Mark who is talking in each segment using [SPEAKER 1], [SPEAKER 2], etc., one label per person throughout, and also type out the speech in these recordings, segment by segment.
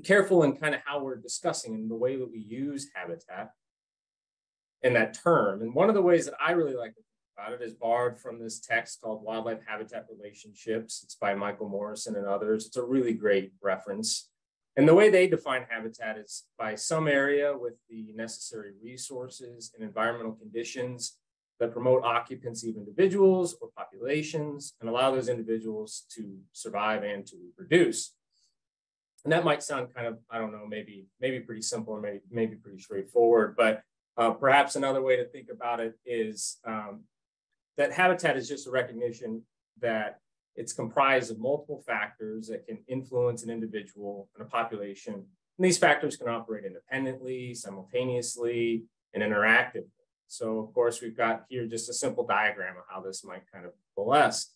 [SPEAKER 1] careful in kind of how we're discussing and the way that we use habitat in that term. And one of the ways that I really like to think about it is borrowed from this text called Wildlife Habitat Relationships. It's by Michael Morrison and others. It's a really great reference. And the way they define habitat is by some area with the necessary resources and environmental conditions that promote occupancy of individuals or populations and allow those individuals to survive and to reproduce. And that might sound kind of, I don't know, maybe pretty simple or maybe pretty straightforward, but perhaps another way to think about it is that habitat is just a recognition that it's comprised of multiple factors that can influence an individual and a population. And these factors can operate independently, simultaneously, and interactively. So of course, we've got here just a simple diagram of how this might kind of coalesce.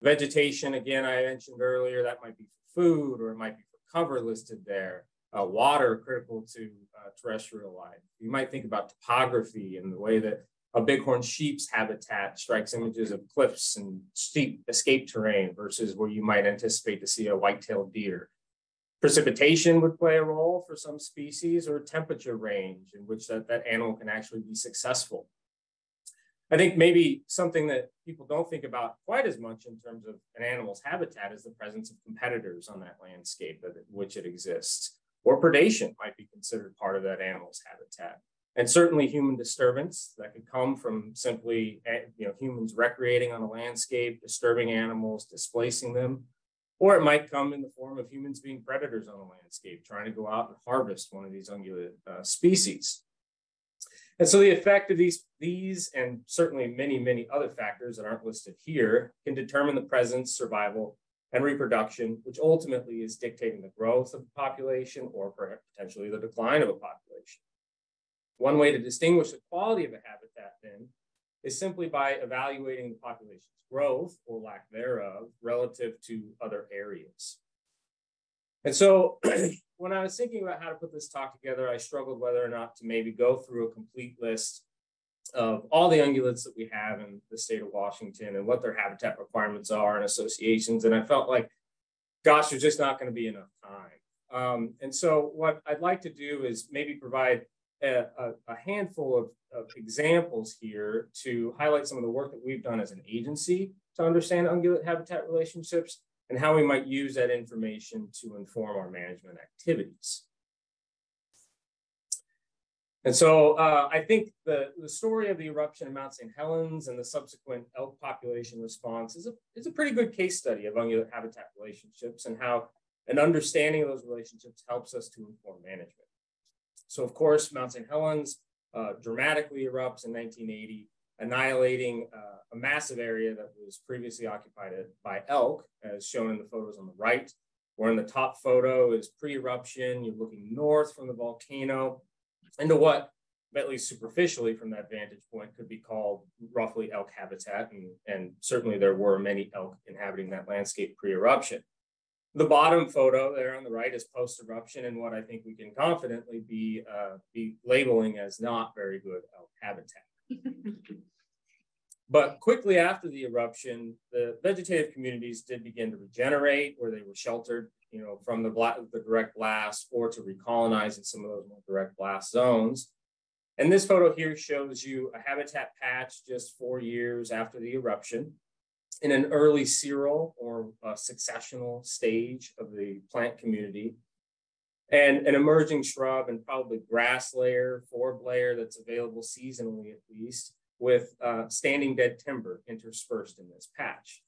[SPEAKER 1] Vegetation, again, I mentioned earlier, that might be for food or it might be for cover listed there. Water, critical to terrestrial life. You might think about topography and the way that a bighorn sheep's habitat strikes images of cliffs and steep escape terrain versus where you might anticipate to see a white-tailed deer. Precipitation would play a role for some species, or temperature range in which that animal can actually be successful. I think maybe something that people don't think about quite as much in terms of an animal's habitat is the presence of competitors on that landscape at which it exists, or predation might be considered part of that animal's habitat. And certainly human disturbance that could come from simply humans recreating on a landscape, disturbing animals, displacing them, or it might come in the form of humans being predators on a landscape, trying to go out and harvest one of these ungulate species. And so the effect of these and certainly many, many other factors that aren't listed here can determine the presence, survival, and reproduction, which ultimately is dictating the growth of the population or potentially the decline of a population. One way to distinguish the quality of a habitat then is simply by evaluating the population's growth or lack thereof relative to other areas. And so when I was thinking about how to put this talk together, I struggled whether or not to maybe go through a complete list of all the ungulates that we have in the state of Washington and what their habitat requirements are and associations. And I felt like, gosh, there's just not going to be enough time. And so what I'd like to do is maybe provide a handful of examples here to highlight some of the work that we've done as an agency to understand ungulate habitat relationships and how we might use that information to inform our management activities. And so I think the story of the eruption of Mount St. Helens and the subsequent elk population response is a pretty good case study of ungulate habitat relationships and how an understanding of those relationships helps us to inform management. So of course, Mount St. Helens dramatically erupts in 1980, annihilating a massive area that was previously occupied by elk, as shown in the photos on the right, where in the top photo is pre-eruption. You're looking north from the volcano into what, at least superficially from that vantage point, could be called roughly elk habitat. And certainly there were many elk inhabiting that landscape pre-eruption. The bottom photo there on the right is post-eruption and what I think we can confidently be labeling as not very good elk habitat. But quickly after the eruption, the vegetative communities did begin to regenerate, where they were sheltered, from the direct blast, or to recolonize in some of those more direct blast zones. And this photo here shows you a habitat patch just 4 years after the eruption in an early seral or successional stage of the plant community, and an emerging shrub and probably grass layer, forb layer that's available seasonally at least, with standing dead timber interspersed in this patch.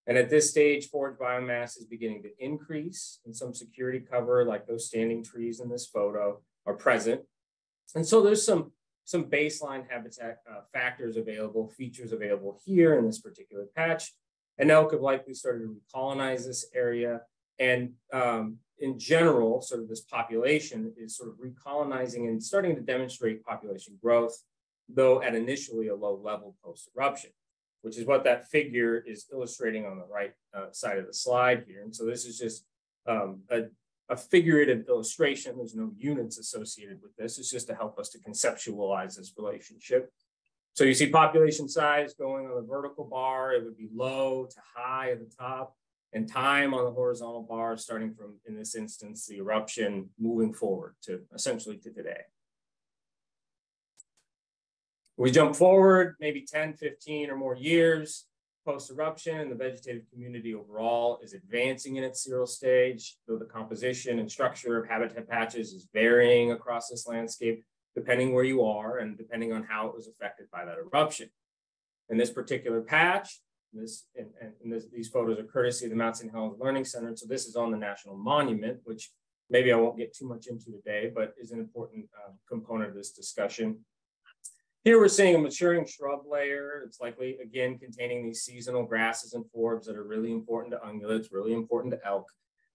[SPEAKER 1] And at this stage, forage biomass is beginning to increase, and some security cover, like those standing trees in this photo, are present. And so there's some baseline habitat factors available, features available here in this particular patch. And elk have likely started to recolonize this area. And in general, sort of this population is sort of recolonizing and starting to demonstrate population growth, though at initially a low level post-eruption, which is what that figure is illustrating on the right side of the slide here. And so this is just a figurative illustration. There's no units associated with this. It's just to help us to conceptualize this relationship. So you see population size going on the vertical bar. It would be low to high at the top. and time on the horizontal bar, starting from, in this instance, the eruption moving forward to essentially to today. We jump forward maybe 10, 15 or more years post-eruption, and the vegetative community overall is advancing in its seral stage, though the composition and structure of habitat patches is varying across this landscape, depending where you are and depending on how it was affected by that eruption. In this particular patch, these photos are courtesy of the Mount St. Helens Learning Center. So this is on the National Monument, which maybe I won't get too much into today, but is an important component of this discussion. Here we're seeing a maturing shrub layer. It's likely, again, containing these seasonal grasses and forbs that are really important to ungulates, really important to elk,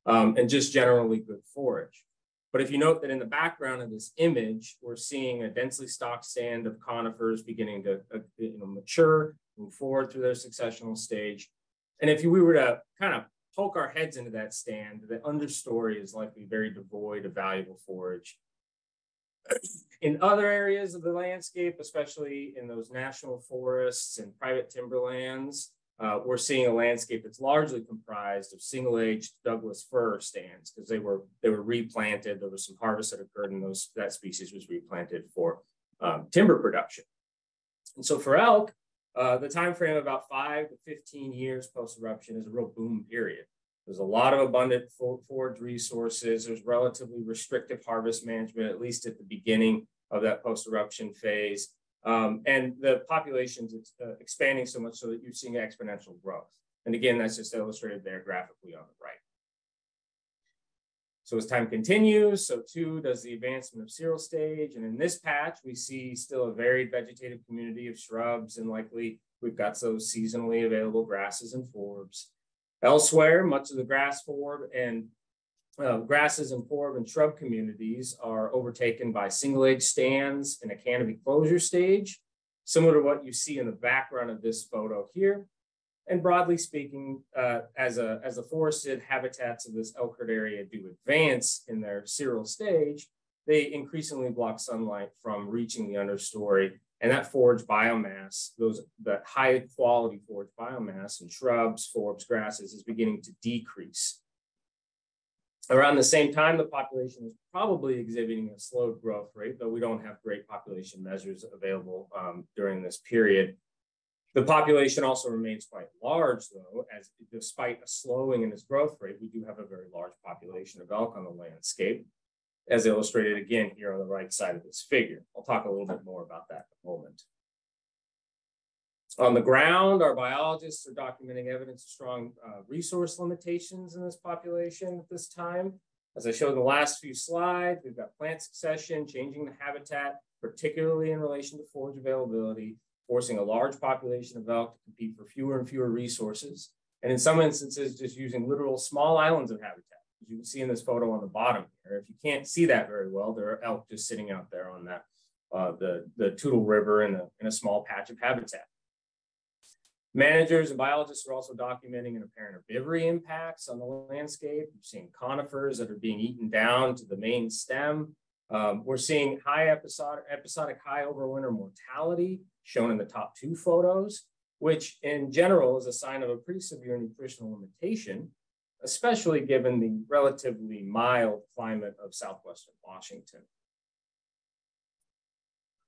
[SPEAKER 1] and just generally good forage. But if you note that in the background of this image, we're seeing a densely stocked stand of conifers beginning to mature, move forward through their successional stage. And if we were to kind of poke our heads into that stand, the understory is likely very devoid of valuable forage. In other areas of the landscape, especially in those national forests and private timberlands, we're seeing a landscape that's largely comprised of single-aged Douglas fir stands because they were replanted. There was some harvest that occurred, and that species was replanted for timber production. And so for elk, the time frame of about 5 to 15 years post-eruption is a real boom period. There's a lot of abundant forage resources. There's relatively restrictive harvest management, at least at the beginning of that post-eruption phase. And the population's expanding so much so that you're seeing exponential growth. And again, that's just illustrated there graphically on the right. So as time continues, so too does the advancement of seral stage. And in this patch, we see still a varied vegetative community of shrubs, and likely we've got those seasonally available grasses and forbs. Elsewhere, much of the grass forb and grasses and forb and shrub communities are overtaken by single-age stands in a canopy closure stage, similar to what you see in the background of this photo here. And broadly speaking, as the forested habitats of this elk herd area do advance in their seral stage, they increasingly block sunlight from reaching the understory. And that forage biomass, that high quality forage biomass in shrubs, forbs, grasses is beginning to decrease. Around the same time, the population is probably exhibiting a slowed growth rate, though we don't have great population measures available during this period. The population also remains quite large, though, as despite a slowing in its growth rate, we do have a very large population of elk on the landscape, as illustrated again here on the right side of this figure. I'll talk a little bit more about that in a moment. On the ground, our biologists are documenting evidence of strong resource limitations in this population at this time. As I showed in the last few slides, we've got plant succession, changing the habitat, particularly in relation to forage availability, forcing a large population of elk to compete for fewer and fewer resources. And in some instances, just using literal small islands of habitat. As you can see in this photo on the bottom here, if you can't see that very well, there are elk just sitting out there on that, the Toutle River in a small patch of habitat. Managers and biologists are also documenting an apparent herbivory impacts on the landscape. We're seeing conifers that are being eaten down to the main stem. We're seeing episodic high overwinter mortality shown in the top two photos, which in general is a sign of a pretty severe nutritional limitation, especially given the relatively mild climate of southwestern Washington.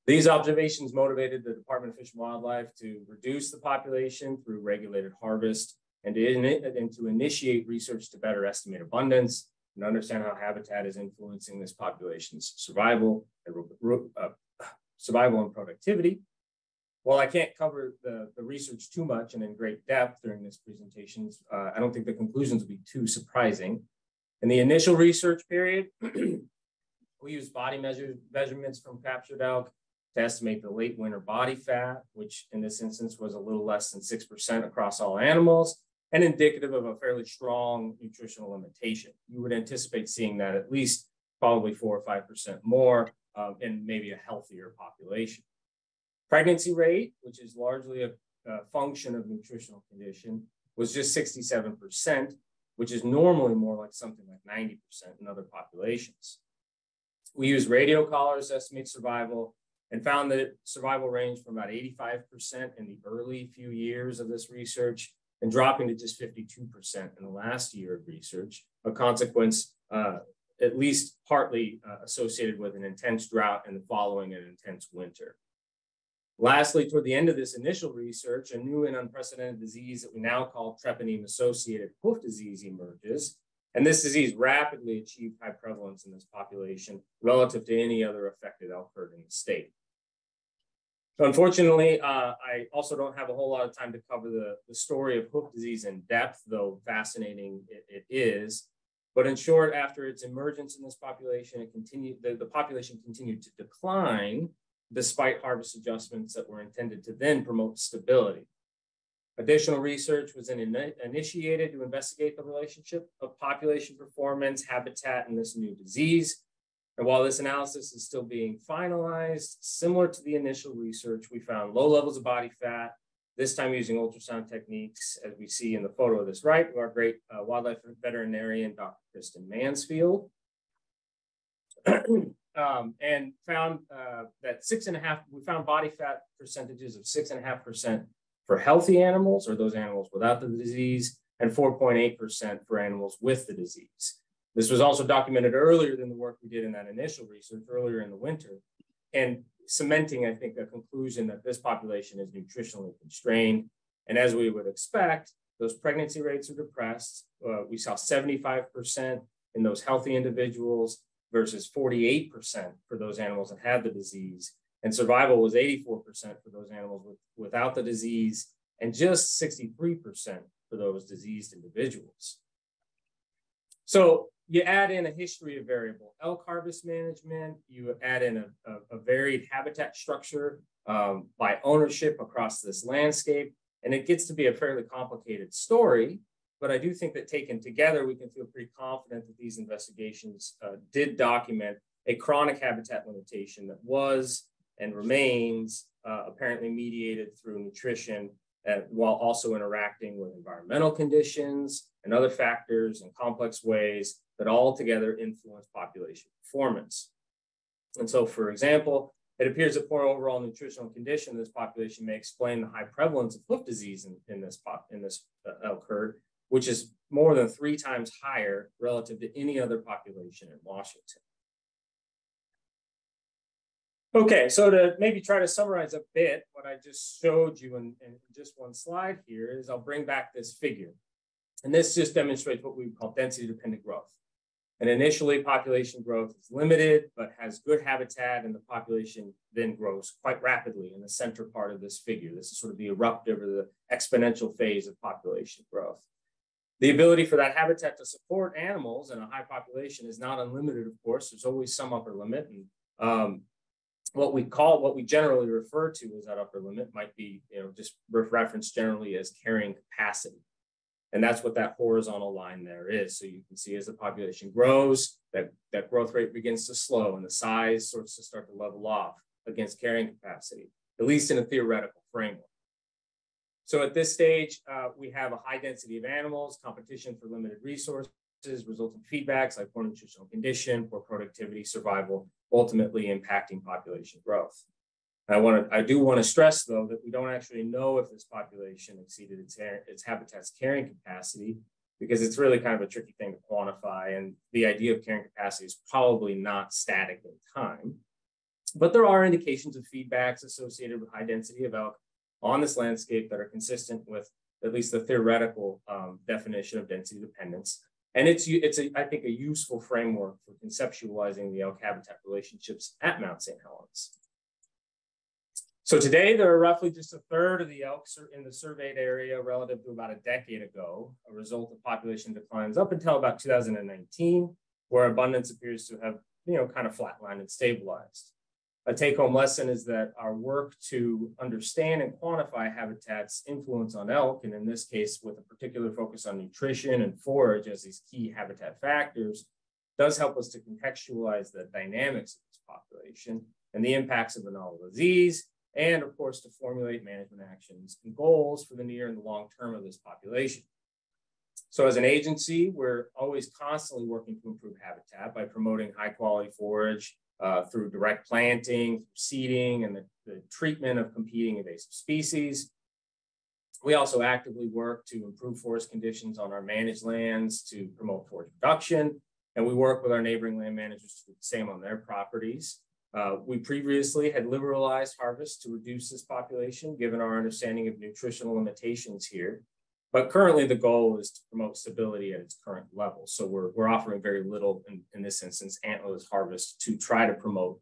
[SPEAKER 1] These observations motivated the Department of Fish and Wildlife to reduce the population through regulated harvest and to initiate research to better estimate abundance and understand how habitat is influencing this population's survival and productivity. While I can't cover the research too much and in great depth during this presentation, I don't think the conclusions will be too surprising. In the initial research period, we used body measurements from captured elk to estimate the late winter body fat, which in this instance was a little less than 6% across all animals, and indicative of a fairly strong nutritional limitation. You would anticipate seeing that at least probably 4 or 5% more in maybe a healthier population. Pregnancy rate, which is largely a function of nutritional condition, was just 67%, which is normally more like something like 90% in other populations. We used radio collars to estimate survival and found that survival ranged from about 85% in the early few years of this research and dropping to just 52% in the last year of research, a consequence at least partly associated with an intense drought and following an intense winter. Lastly, toward the end of this initial research, a new and unprecedented disease that we now call treponeme-associated hoof disease emerges. And this disease rapidly achieved high prevalence in this population relative to any other affected elk herd in the state. So unfortunately, I also don't have a whole lot of time to cover the story of hoof disease in depth, though fascinating it is. But in short, after its emergence in this population, the population continued to decline despite harvest adjustments that were intended to then promote stability. Additional research was initiated to investigate the relationship of population performance, habitat, and this new disease. And while this analysis is still being finalized, similar to the initial research, we found low levels of body fat, this time using ultrasound techniques, as we see in the photo of this right, our great wildlife veterinarian, Dr. Kristen Mansfield. And found that we found body fat percentages of 6.5% for healthy animals, or those animals without the disease, and 4.8% for animals with the disease. This was also documented earlier than the work we did in that initial research earlier in the winter, and cementing, I think, a conclusion that this population is nutritionally constrained. And as we would expect, those pregnancy rates are depressed. We saw 75% in those healthy individuals versus 48% for those animals that had the disease. And survival was 84% for those animals without the disease, and just 63% for those diseased individuals. So you add in a history of variable elk harvest management, you add in a varied habitat structure by ownership across this landscape, and it gets to be a fairly complicated story. But I do think that taken together, we can feel pretty confident that these investigations did document a chronic habitat limitation that was and remains apparently mediated through nutrition, while also interacting with environmental conditions and other factors in complex ways that all together influence population performance. And so, for example, it appears that poor overall nutritional condition of this population may explain the high prevalence of hoof disease in this elk herd, which is more than 3 times higher relative to any other population in Washington. Okay, so to maybe try to summarize a bit what I just showed you in just one slide here is I'll bring back this figure. And this just demonstrates what we call density-dependent growth. And initially, population growth is limited, but has good habitat, and the population then grows quite rapidly in the center part of this figure. This is sort of the eruptive or the exponential phase of population growth. The ability for that habitat to support animals in a high population is not unlimited, of course. There's always some upper limit. And what we generally refer to as that upper limit might be, just referenced generally as carrying capacity. And that's what that horizontal line there is. So you can see as the population grows, that growth rate begins to slow and the size starts to level off against carrying capacity, at least in a theoretical framework. So at this stage, we have a high density of animals, competition for limited resources, resulting feedbacks like poor nutritional condition, poor productivity, survival, ultimately impacting population growth. I do want to stress, though, that we don't actually know if this population exceeded its habitat's carrying capacity, because it's really kind of a tricky thing to quantify. And the idea of carrying capacity is probably not static in time. But there are indications of feedbacks associated with high density of elk on this landscape that are consistent with at least the theoretical definition of density dependence. And it's I think, a useful framework for conceptualizing the elk habitat relationships at Mount St. Helens. So today, there are roughly just 1/3 of the elk in the surveyed area relative to about a decade ago, a result of population declines up until about 2019, where abundance appears to have, kind of flatlined and stabilized. A take-home lesson is that our work to understand and quantify habitat's influence on elk, and in this case, with a particular focus on nutrition and forage as these key habitat factors, does help us to contextualize the dynamics of this population and the impacts of a novel disease, and of course, to formulate management actions and goals for the near and the long term of this population. So as an agency, we're always constantly working to improve habitat by promoting high quality forage through direct planting, through seeding, and the treatment of competing invasive species. We also actively work to improve forest conditions on our managed lands to promote forest production, and we work with our neighboring land managers to do the same on their properties. We previously had liberalized harvest to reduce this population, given our understanding of nutritional limitations here. But currently, the goal is to promote stability at its current level. So we're offering very little in this instance, antlerless harvest, to try to promote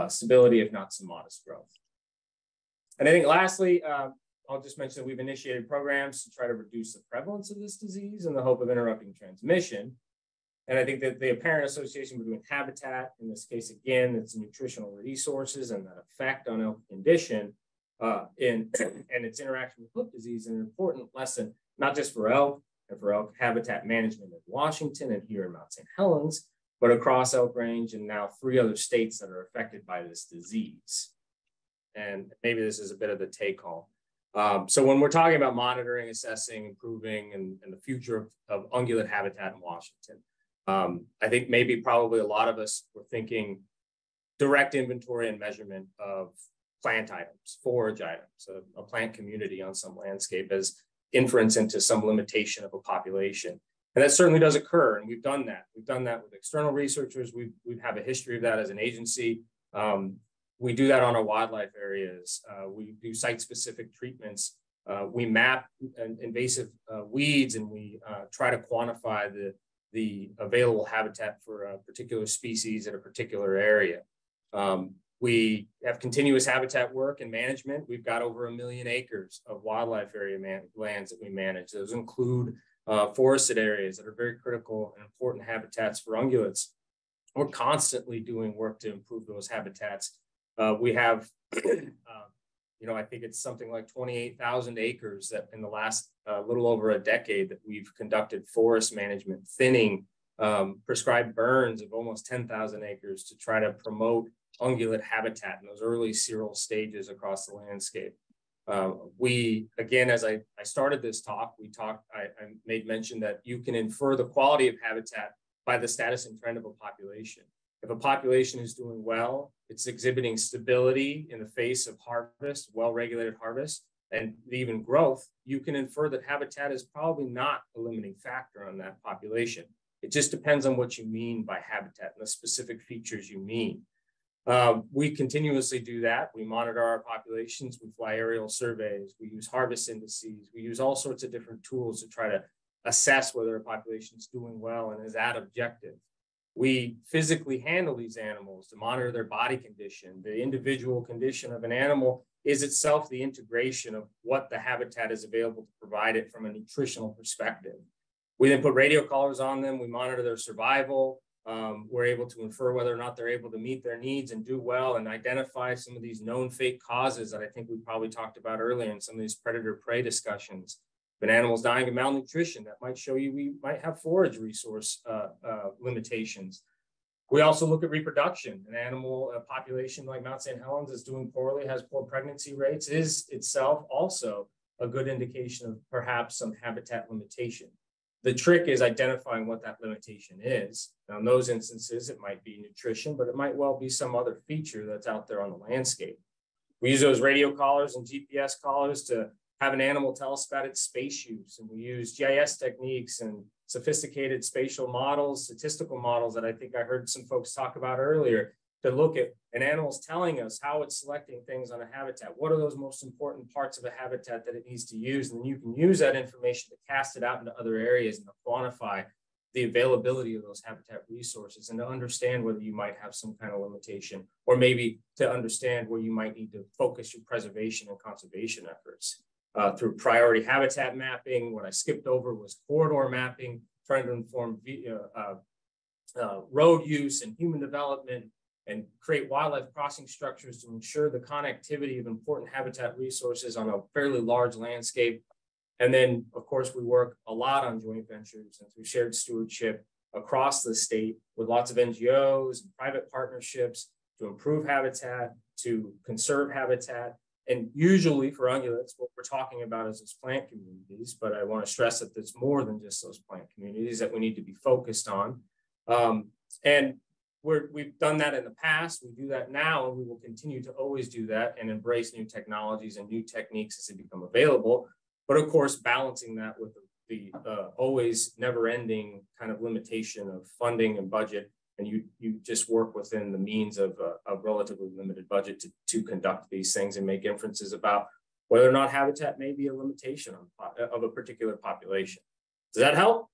[SPEAKER 1] stability, if not some modest growth. And I think lastly, I'll just mention that we've initiated programs to try to reduce the prevalence of this disease in the hope of interrupting transmission. And I think that the apparent association between habitat, in this case, again, it's nutritional resources and that effect on elk condition and its interaction with hoof disease, an important lesson, not just for elk and for elk habitat management in Washington and here in Mount St. Helens, but across Elk Range and now 3 other states that are affected by this disease. And maybe this is a bit of the take home. So when we're talking about monitoring, assessing, improving, and the future of ungulate habitat in Washington, I think maybe probably a lot of us were thinking direct inventory and measurement of plant items, forage items, a plant community on some landscape as inference into some limitation of a population. And that certainly does occur, and we've done that. We've done that with external researchers. We have a history of that as an agency. We do that on our wildlife areas. We do site-specific treatments. We map invasive weeds, and we try to quantify the available habitat for a particular species in a particular area. We have continuous habitat work and management. We've got over 1 million acres of wildlife area lands that we manage. Those include forested areas that are very critical and important habitats for ungulates. We're constantly doing work to improve those habitats. We have, I think it's something like 28,000 acres that in the last little over a decade that we've conducted forest management, thinning, prescribed burns of almost 10,000 acres to try to promote ungulate habitat in those early seral stages across the landscape. Again, as I started this talk, I made mention that you can infer the quality of habitat by the status and trend of a population. If a population is doing well, it's exhibiting stability in the face of harvest, well-regulated harvest, and even growth, you can infer that habitat is probably not a limiting factor on that population. It just depends on what you mean by habitat and the specific features you mean. We continuously do that. We monitor our populations. We fly aerial surveys. We use harvest indices. We use all sorts of different tools to try to assess whether a population is doing well and is at objective. We physically handle these animals to monitor their body condition. The individual condition of an animal is itself the integration of what the habitat is available to provide it from a nutritional perspective. We then put radio collars on them. We monitor their survival. We're able to infer whether or not they're able to meet their needs and do well and identify some of these known fake causes that I think we probably talked about earlier in some of these predator-prey discussions. If an animal's dying of malnutrition, that might show you we might have forage resource limitations. We also look at reproduction. An animal population like Mount St. Helens is doing poorly, has poor pregnancy rates, is itself also a good indication of perhaps some habitat limitation. The trick is identifying what that limitation is. Now, in those instances, it might be nutrition, but it might well be some other feature that's out there on the landscape. We use those radio collars and GPS collars to have an animal tell us about its space use. And we use GIS techniques and sophisticated spatial models, statistical models that I think I heard some folks talk about earlier to look at an animal's telling us how it's selecting things on a habitat. What are those most important parts of a habitat that it needs to use? And then you can use that information to cast it out into other areas and to quantify the availability of those habitat resources and to understand whether you might have some kind of limitation, or maybe to understand where you might need to focus your preservation and conservation efforts. Through priority habitat mapping. What I skipped over was corridor mapping, trying to inform road use and human development, and create wildlife crossing structures to ensure the connectivity of important habitat resources on a fairly large landscape. And then, of course, we work a lot on joint ventures and through shared stewardship across the state with lots of NGOs and private partnerships to improve habitat, to conserve habitat. And usually for ungulates, what we're talking about is those plant communities, but I want to stress that there's more than just those plant communities that we need to be focused on. And we've done that in the past, we do that now, and we will continue to always do that and embrace new technologies and new techniques as they become available. but of course, balancing that with the always never-ending kind of limitation of funding and budget, and you just work within the means of a relatively limited budget to conduct these things and make inferences about whether or not habitat may be a limitation of a particular population. Does that help?